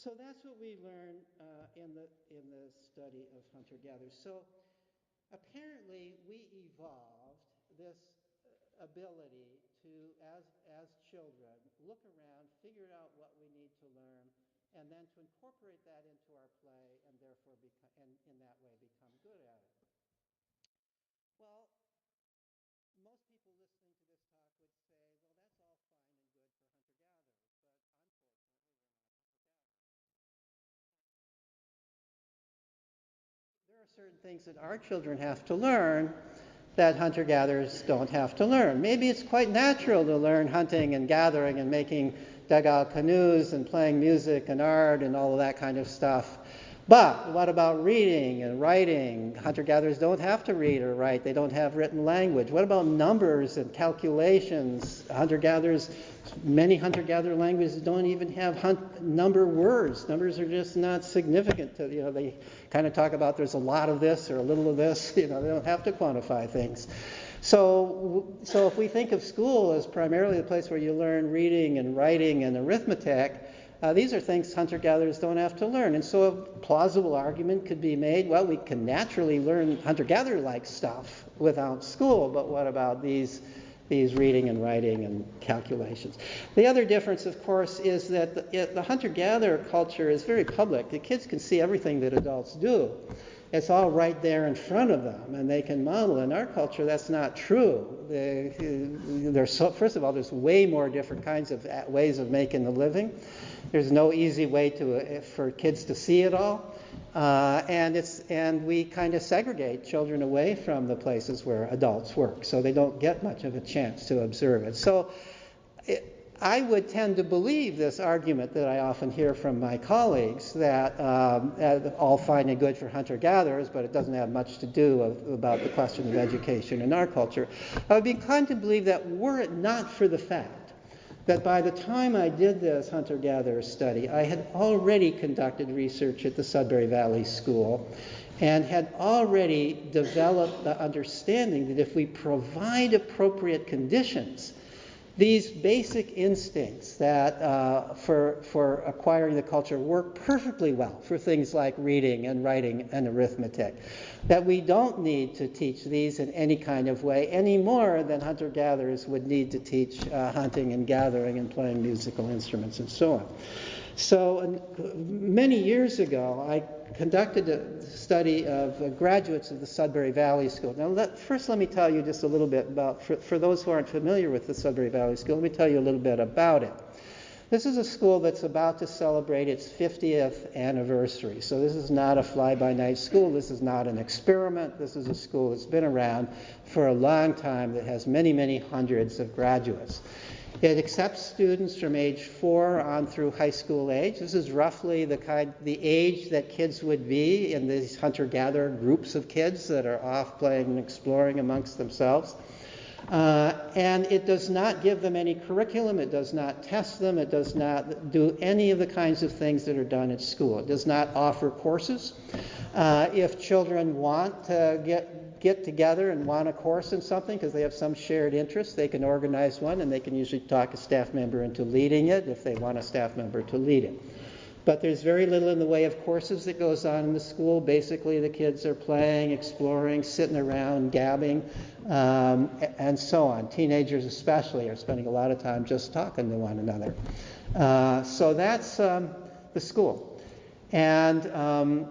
So that's what we learn in the study of hunter-gatherers. So apparently we evolved this ability to, as children, look around, figure out what we need to learn, and then to incorporate that into our play, and therefore and in that way become good at it. Well, most people listening to this talk would say, well, that's all fine and good for hunter-gatherers, but unfortunately there are certain things that our children have to learn that hunter-gatherers don't have to learn. Maybe it's quite natural to learn hunting and gathering and making dugout canoes and playing music and art and all of that kind of stuff. But what about reading and writing? Hunter-gatherers don't have to read or write. They don't have written language. What about numbers and calculations? Many hunter-gatherer languages don't even have number words. Numbers are just not significant to, they kind of talk about there's a lot of this or a little of this. They don't have to quantify things. So if we think of school as primarily the place where you learn reading and writing and arithmetic, these are things hunter-gatherers don't have to learn. And so a plausible argument could be made, well, we can naturally learn hunter-gatherer-like stuff without school, but what about these reading and writing and calculations? The other difference, of course, is that the hunter-gatherer culture is very public. The kids can see everything that adults do. It's all right there in front of them, and they can model. In our culture, that's not true. First of all, there's way more different kinds of ways of making a living. There's no easy way for kids to see it all. And we kind of segregate children away from the places where adults work, so they don't get much of a chance to observe it. So I would tend to believe this argument that I often hear from my colleagues that all fine and good for hunter-gatherers, but it doesn't have much to do about the question of education in our culture. I would be inclined to believe that were it not for the fact that by the time I did this hunter-gatherer study, I had already conducted research at the Sudbury Valley School and had already developed the understanding that if we provide appropriate conditions, these basic instincts that for acquiring the culture work perfectly well for things like reading and writing and arithmetic, that we don't need to teach these in any kind of way any more than hunter-gatherers would need to teach hunting and gathering and playing musical instruments and so on. So many years ago, I conducted a study of graduates of the Sudbury Valley School. Now, first let me tell you just a little bit about, for those who aren't familiar with the Sudbury Valley School, let me tell you a little bit about it. This is a school that's about to celebrate its 50th anniversary. So this is not a fly-by-night school. This is not an experiment. This is a school that's been around for a long time that has many, many hundreds of graduates. It accepts students from age 4 on through high school age. This is roughly the age that kids would be in these hunter-gatherer groups of kids that are off playing and exploring amongst themselves. And it does not give them any curriculum. It does not test them. It does not do any of the kinds of things that are done at school. It does not offer courses. If children want to get together and want a course in something because they have some shared interest, they can organize one, and they can usually talk a staff member into leading it if they want a staff member to lead it. But there's very little in the way of courses that goes on in the school. Basically, the kids are playing, exploring, sitting around, gabbing, and so on. Teenagers especially are spending a lot of time just talking to one another. So that's the school. And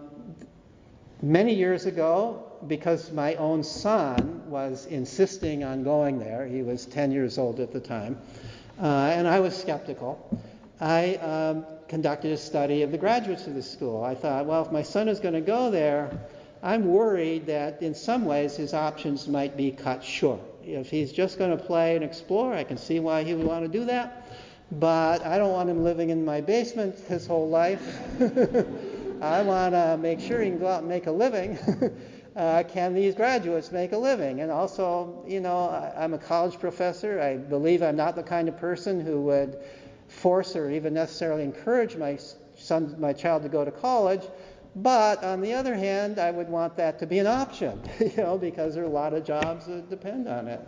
many years ago, because my own son was insisting on going there, he was 10 years old at the time, and I was skeptical, I conducted a study of the graduates of the school. I thought, well, if my son is going to go there, I'm worried that in some ways his options might be cut short. If he's just going to play and explore, I can see why he would want to do that, but I don't want him living in my basement his whole life. I want to make sure he can go out and make a living. Can these graduates make a living? And also, I'm a college professor. I believe I'm not the kind of person who would force or even necessarily encourage my child to go to college. But on the other hand, I would want that to be an option, because there are a lot of jobs that depend on it.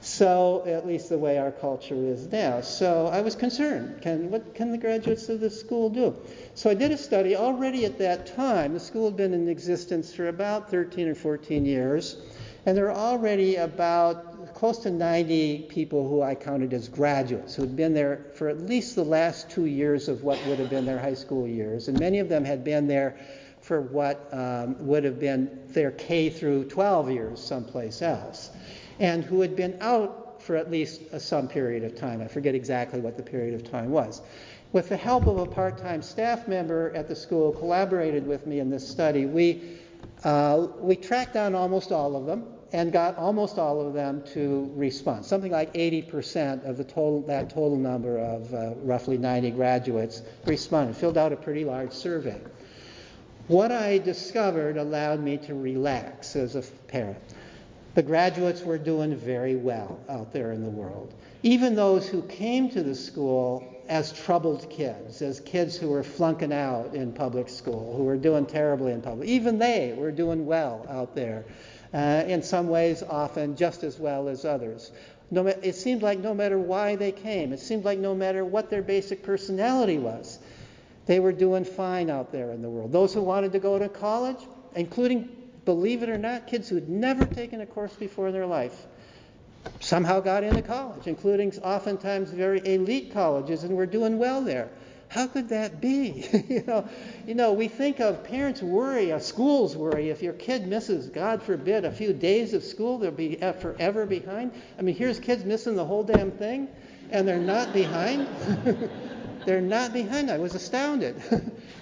So at least the way our culture is now. So I was concerned, what can the graduates of this school do? So I did a study. Already at that time, the school had been in existence for about 13 or 14 years, and there were already about close to 90 people who I counted as graduates, who had been there for at least the last 2 years of what would have been their high school years, and many of them had been there for what would have been their K through 12 years someplace else, and who had been out for at least some period of time. I forget exactly what the period of time was. With the help of a part-time staff member at the school who collaborated with me in this study, we tracked down almost all of them and got almost all of them to respond. Something like 80% of that total number of roughly 90 graduates responded, filled out a pretty large survey. What I discovered allowed me to relax as a parent. The graduates were doing very well out there in the world. Even those who came to the school as troubled kids, as kids who were flunking out in public school, who were doing terribly in public, even they were doing well out there. In some ways, often just as well as others. It seemed like no matter why they came, it seemed like no matter what their basic personality was, they were doing fine out there in the world. Those who wanted to go to college, including, believe it or not, kids who had never taken a course before in their life, somehow got into college, including oftentimes very elite colleges, and were doing well there. How could that be? You know, we think of parents worry, schools worry, if your kid misses, God forbid, a few days of school, they'll be forever behind. I mean, here's kids missing the whole damn thing, and they're not behind. They're not behind. I was astounded.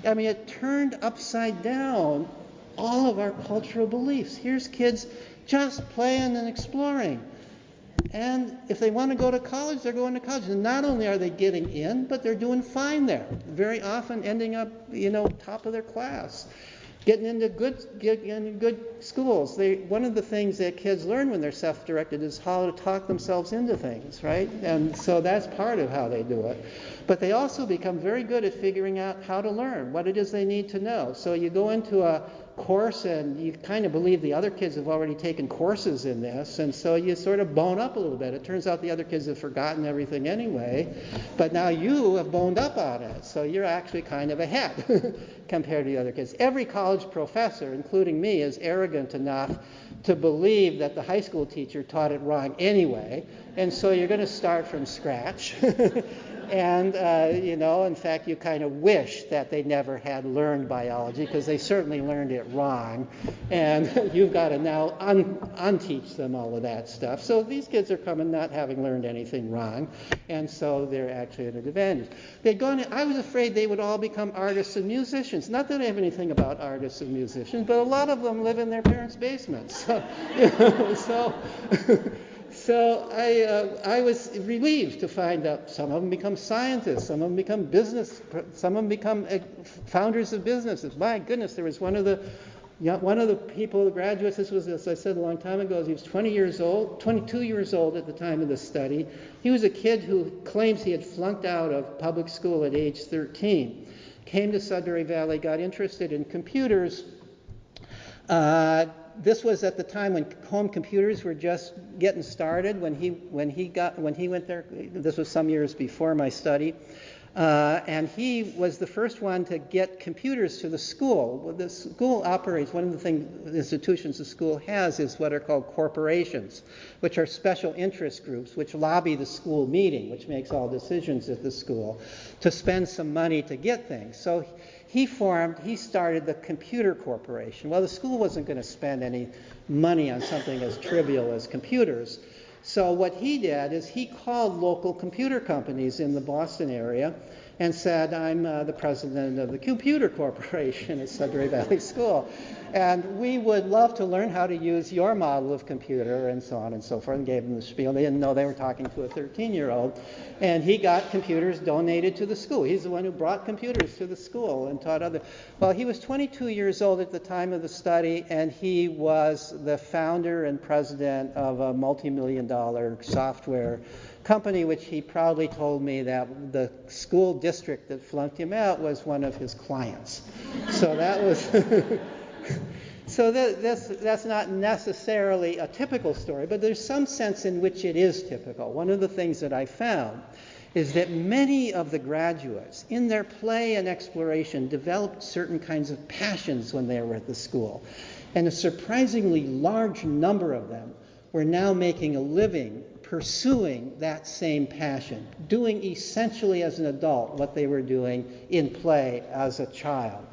I mean, it turned upside down all of our cultural beliefs. Here's kids just playing and exploring. And if they want to go to college, they're going to college. And not only are they getting in, but they're doing fine there. Very often ending up, top of their class. Getting into good schools. One of the things that kids learn when they're self-directed is how to talk themselves into things, right? And so that's part of how they do it. But they also become very good at figuring out how to learn, what it is they need to know. So you go into a course and you kind of believe the other kids have already taken courses in this, and so you sort of bone up a little bit. It turns out the other kids have forgotten everything anyway, but now you have boned up on it, so you're actually kind of ahead compared to the other kids. Every college professor, including me, is arrogant enough to believe that the high school teacher taught it wrong anyway, and so you're going to start from scratch. And, in fact, you kind of wish that they never had learned biology, because they certainly learned it wrong. And you've got to now unteach them all of that stuff. So these kids are coming not having learned anything wrong, and so they're actually at an advantage. I was afraid they would all become artists and musicians. Not that I have anything about artists and musicians, but a lot of them live in their parents' basements. So I was relieved to find out some of them become scientists, some of them become some of them become founders of businesses. My goodness, there was one of the people, the graduates, this was, as I said a long time ago, he was 22 years old at the time of the study. He was a kid who claims he had flunked out of public school at age 13. Came to Sudbury Valley, got interested in computers. This was at the time when home computers were just getting started. When he went there, this was some years before my study, and he was the first one to get computers to the school. Well, the school operates, one of the institutions the school has is what are called corporations, which are special interest groups, which lobby the school meeting, which makes all decisions at the school, to spend some money to get things. So he started the Computer Corporation. Well, the school wasn't going to spend any money on something as trivial as computers. So what he did is he called local computer companies in the Boston area and said, I'm the president of the Computer Corporation at Sudbury Valley School, and we would love to learn how to use your model of computer, and so on and so forth, and gave them the spiel. They didn't know they were talking to a 13-year-old, and he got computers donated to the school. He's the one who brought computers to the school and taught others. Well, he was 22 years old at the time of the study, and he was the founder and president of a multi-million-dollar software company, which he proudly told me that the school district that flunked him out was one of his clients. So that was So that's not necessarily a typical story, but there's some sense in which it is typical. One of the things that I found is that many of the graduates, in their play and exploration, developed certain kinds of passions when they were at the school. And a surprisingly large number of them were now making a living pursuing that same passion, doing essentially as an adult what they were doing in play as a child.